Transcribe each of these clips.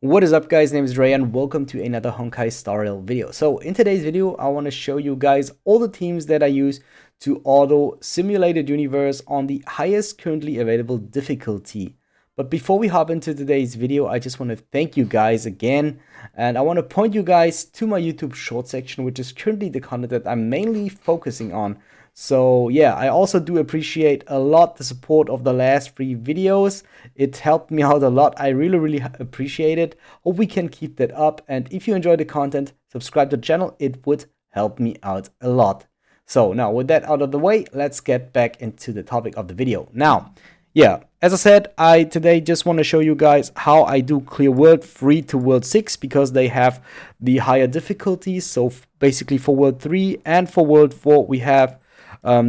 What is up, guys? My name is Ray and welcome to another Honkai tutorial video. So in today's video, I want to show you guys all the teams that I use to auto simulated universe on the highest currently available difficulty. But before we hop into today's video, I just want to thank you guys again, and I want to point you guys to my YouTube short section, which is currently the content that I'm mainly focusing on. So yeah, I also do appreciate a lot the support of the last 3 videos. It helped me out a lot. I really appreciate it. Hope we can keep that up. And if you enjoy the content, subscribe to the channel. It would help me out a lot. So now with that out of the way, let's get back into the topic of the video. Now, yeah, as I said, I today just want to show you guys how I do clear World 3 to World 6 because they have the higher difficulties. So basically for World 3 and for World 4, we have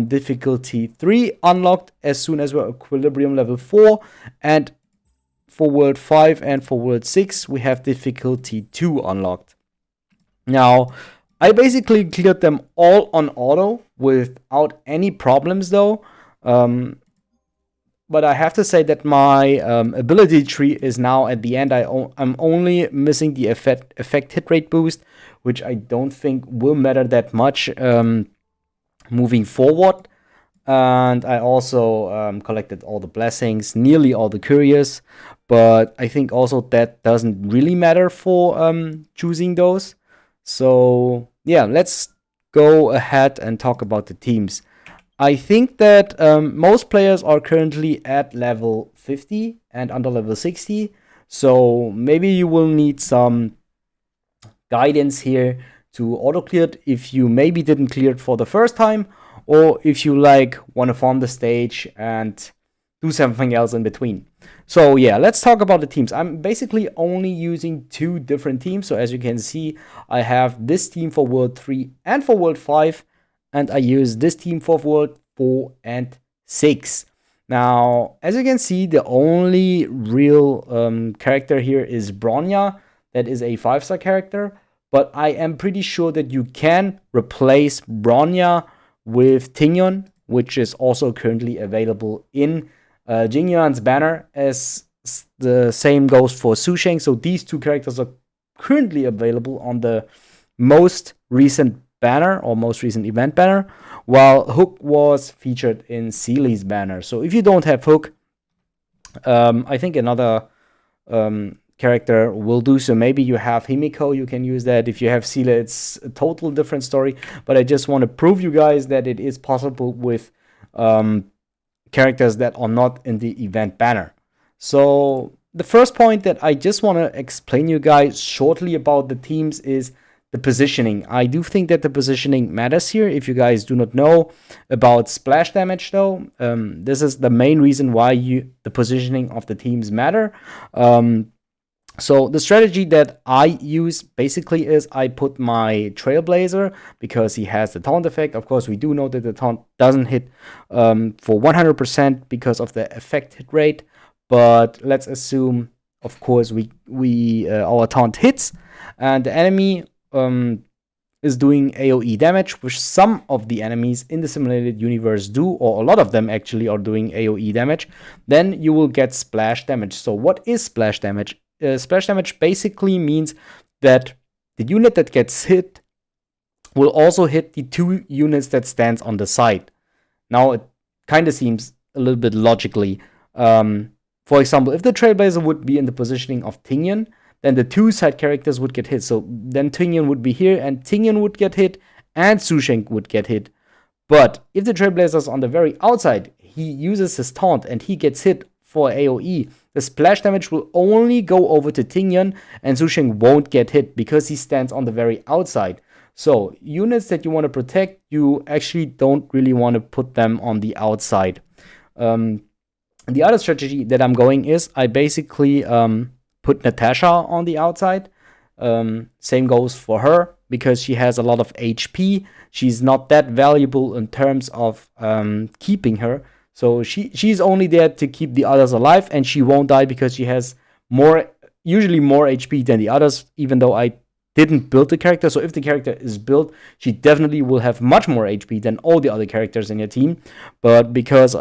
difficulty 3 unlocked as soon as we're equilibrium level 4, and for World 5 and for World 6 we have difficulty 2 unlocked. Now I basically cleared them all on auto without any problems though, but I have to say that my ability tree is now at the end. I'm only missing the effect hit rate boost, which I don't think will matter that much moving forward. And I also collected all the blessings, nearly all the couriers, but I think also that doesn't really matter for choosing those. So yeah, let's go ahead and talk about the teams. I think that most players are currently at level 50 and under level 60, so maybe you will need some guidance here to auto clear it if you maybe didn't clear it for the first time, or if you like want to farm the stage and do something else in between. So yeah, let's talk about the teams. I'm basically only using 2 different teams. So as you can see, I have this team for World 3 and for World 5, and I use this team for World 4 and 6. Now, as you can see, the only real character here is Bronya. That is a 5-star character. But I am pretty sure that you can replace Bronya with Tingyon, which is also currently available in Jingyuan's banner, as the same goes for Su Sheng. So these 2 characters are currently available on the most recent banner or most recent event banner, while Hook was featured in Seely's banner. So if you don't have Hook, I think another character will do so. Maybe you have Himiko, you can use that. If you have Seela, it's a total different story. But I just want to prove you guys that it is possible with characters that are not in the event banner. So the first point that I just want to explain you guys shortly about the teams is the positioning. I do think that the positioning matters here. If you guys do not know about splash damage though, this is the main reason why the positioning of the teams matter. So the strategy that I use basically is I put my Trailblazer because he has the taunt effect. Of course, we do know that the taunt doesn't hit for 100% because of the effect hit rate. But let's assume, of course, our taunt hits and the enemy is doing AoE damage, which some of the enemies in the simulated universe do, or a lot of them actually are doing AoE damage. Then you will get splash damage. So what is splash damage? Splash damage basically means that the unit that gets hit will also hit the 2 units that stands on the side. Now it kind of seems a little bit logically. For example, if the Trailblazer would be in the positioning of Tingyon, then the 2 side characters would get hit. So then Tingyon would be here, and Tingyon would get hit, and Su Sheng would get hit. But if the Trailblazer is on the very outside, he uses his taunt and he gets hit for AoE. The splash damage will only go over to Tingyon, and Su Sheng won't get hit because he stands on the very outside. So units that you want to protect, you actually don't really want to put them on the outside. The other strategy that I'm going is I basically put Natasha on the outside. Same goes for her because she has a lot of HP. She's not that valuable in terms of keeping her. So she's only there to keep the others alive, and she won't die because she has usually more HP than the others, even though I didn't build the character. So if the character is built, she definitely will have much more HP than all the other characters in your team. But because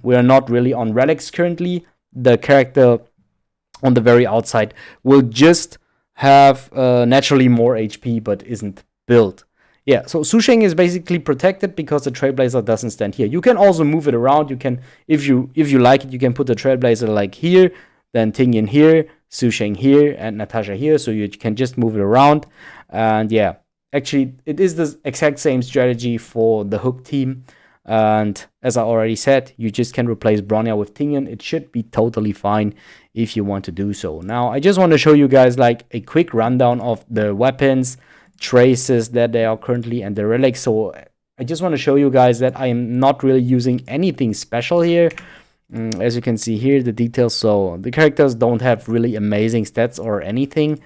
we are not really on relics currently, the character on the very outside will just have naturally more HP but isn't built. Yeah, so Susheng is basically protected because the Trailblazer doesn't stand here. You can also move it around. You can, if you like it, you can put the Trailblazer like here, then Tingyan here, Susheng here, and Natasha here. So you can just move it around. And yeah, actually, it is the exact same strategy for the Hook team. And as I already said, you just can replace Bronya with Tingyan. It should be totally fine if you want to do so. Now, I just want to show you guys like a quick rundown of the weapons, traces that they are currently, and the relics. So I just want to show you guys that I am not really using anything special here. As you can see here, the details. So the characters don't have really amazing stats or anything.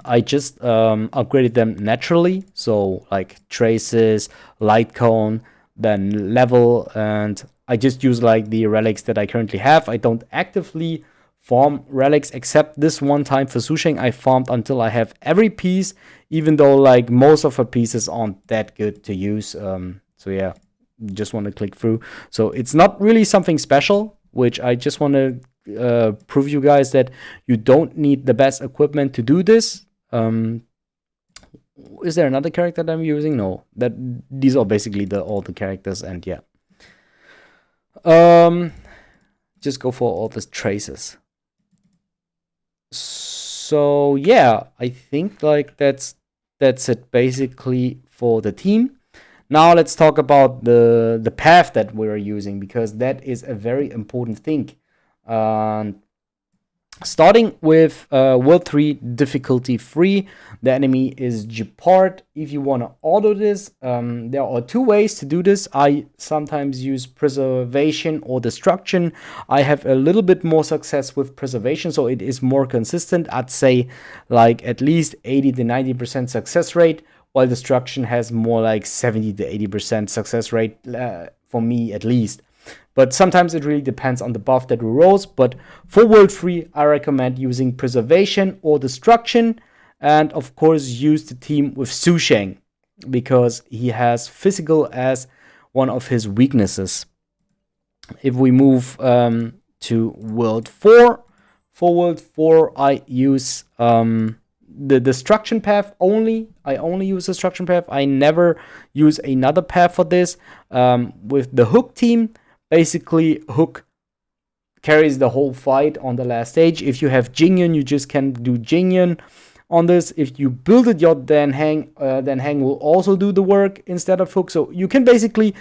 I just upgraded them naturally. So like traces, light cone, then level, and I just use like the relics that I currently have. I don't actively farm relics except this one time for Susheng. I farmed until I have every piece, even though like most of her pieces aren't that good to use. So yeah, just want to click through. So it's not really something special, which I just want to prove you guys that you don't need the best equipment to do this. Is there another character that I'm using? No, that these are basically all the characters, and yeah. Just go for all the traces. So yeah, I think like that's it basically for the team. Now let's talk about the path that we're using, because that is a very important thing. Starting with World 3 difficulty 3, the enemy is Gepard. If you want to auto this, there are two ways to do this. I sometimes use preservation or destruction. I have a little bit more success with preservation, so it is more consistent. I'd say like at least 80 to 90% success rate, while destruction has more like 70 to 80% success rate for me at least. But sometimes it really depends on the buff that we rolls. But for World 3, I recommend using Preservation or Destruction. And of course, use the team with Susheng, because he has Physical as one of his weaknesses. If we move to World 4, for World 4, I use the Destruction path only. I only use the Destruction path. I never use another path for this. With the Hook team, basically, Hook carries the whole fight on the last stage. If you have Jingyan, you just can do Jingyan on this. If you build it, your then Hang will also do the work instead of Hook. So you can basically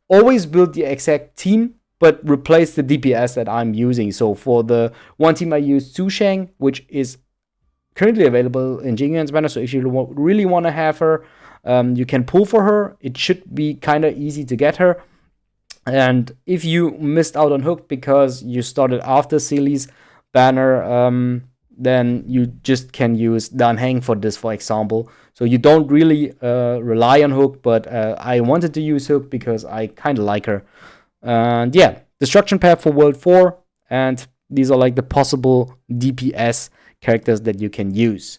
always build the exact team, but replace the DPS that I'm using. So for the one team, I use Susheng, which is currently available in Jingyan's banner. So if you really want to have her, you can pull for her. It should be kind of easy to get her. And if you missed out on Hook because you started after Seely's banner, then you just can use Dan Hang for this, for example. So you don't really rely on Hook, but I wanted to use Hook because I kind of like her. And yeah, Destruction path for World 4, and these are like the possible DPS characters that you can use.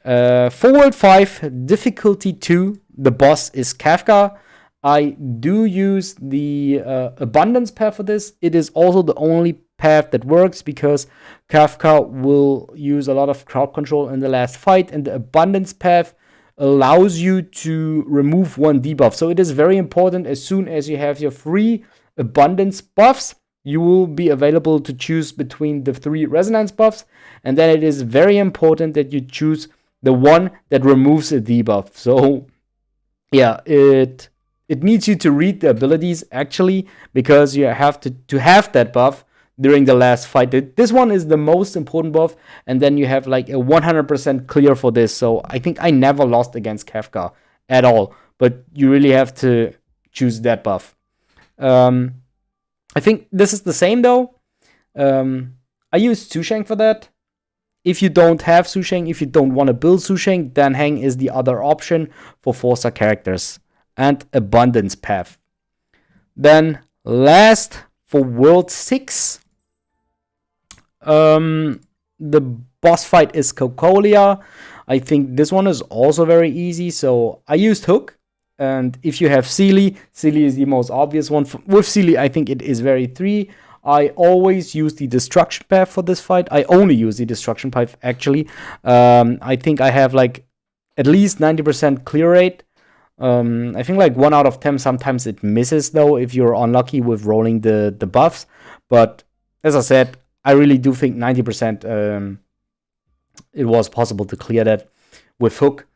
For World 5, difficulty 2, the boss is Kafka. I do use the abundance path for this. It is also the only path that works because Kafka will use a lot of crowd control in the last fight, and the abundance path allows you to remove one debuff. So it is very important. As soon as you have your 3 abundance buffs, you will be available to choose between the 3 resonance buffs, and then it is very important that you choose the one that removes a debuff. So yeah, it needs you to read the abilities actually, because you have to have that buff during the last fight. This one is the most important buff, and then you have like a 100% clear for this. So I think I never lost against Kafka at all, but you really have to choose that buff. I think this is the same though. I use Susheng for that. If you don't have Susheng, if you don't want to build Susheng, then Hang is the other option for 4-star characters. And abundance path. Then last, for World 6, the boss fight is Cocolia. I think this one is also very easy, so I used Hook. And if you have Seely, Seely is the most obvious one. With Seely, I think it is very 3. I always use the destruction path for this fight. I only use the destruction path, actually. I think I have like at least 90% clear rate. I think like 1 out of 10, sometimes it misses though if you're unlucky with rolling the buffs. But as I said, I really do think 90% it was possible to clear that with Hook.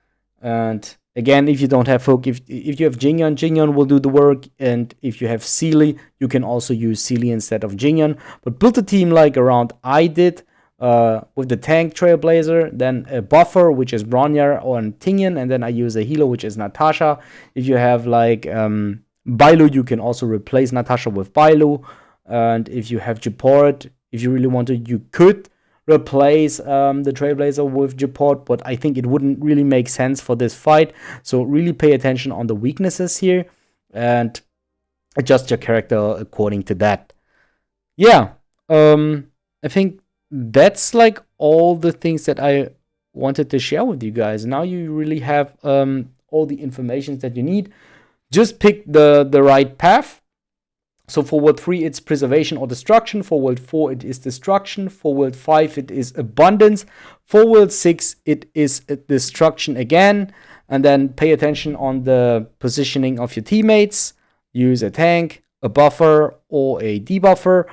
And again, if you don't have Hook, if you have Jingyon, Jingyon will do the work. And if you have Sealy, you can also use Sealy instead of Jingyon. But build a team like around I did, with the tank Trailblazer, then a buffer, which is Bronyar or Tingyan, and then I use a healer, which is Natasha. If you have like Bailu, you can also replace Natasha with Bailu. And if you have Japort, if you really want to, you could replace the Trailblazer with Japort, but I think it wouldn't really make sense for this fight. So really pay attention on the weaknesses here and adjust your character according to that. Yeah, I think that's like all the things that I wanted to share with you guys. Now you really have all the information that you need. Just pick the right path. So for World 3, it's Preservation or Destruction. For World 4, it is Destruction. For World 5, it is Abundance. For World 6, it is Destruction again. And then pay attention on the positioning of your teammates. Use a tank, a buffer, or a debuffer,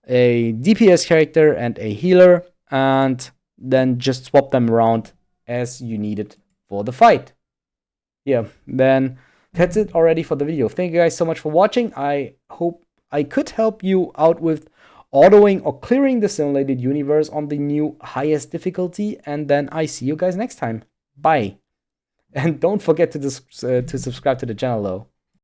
a DPS character, and a healer. And then just swap them around as you need it for the fight. Yeah, then that's it already for the video. Thank you guys so much for watching. I hope I could help you out with autoing or clearing the simulated universe on the new highest difficulty. And then I see you guys next time. Bye. And don't forget to subscribe to the channel though.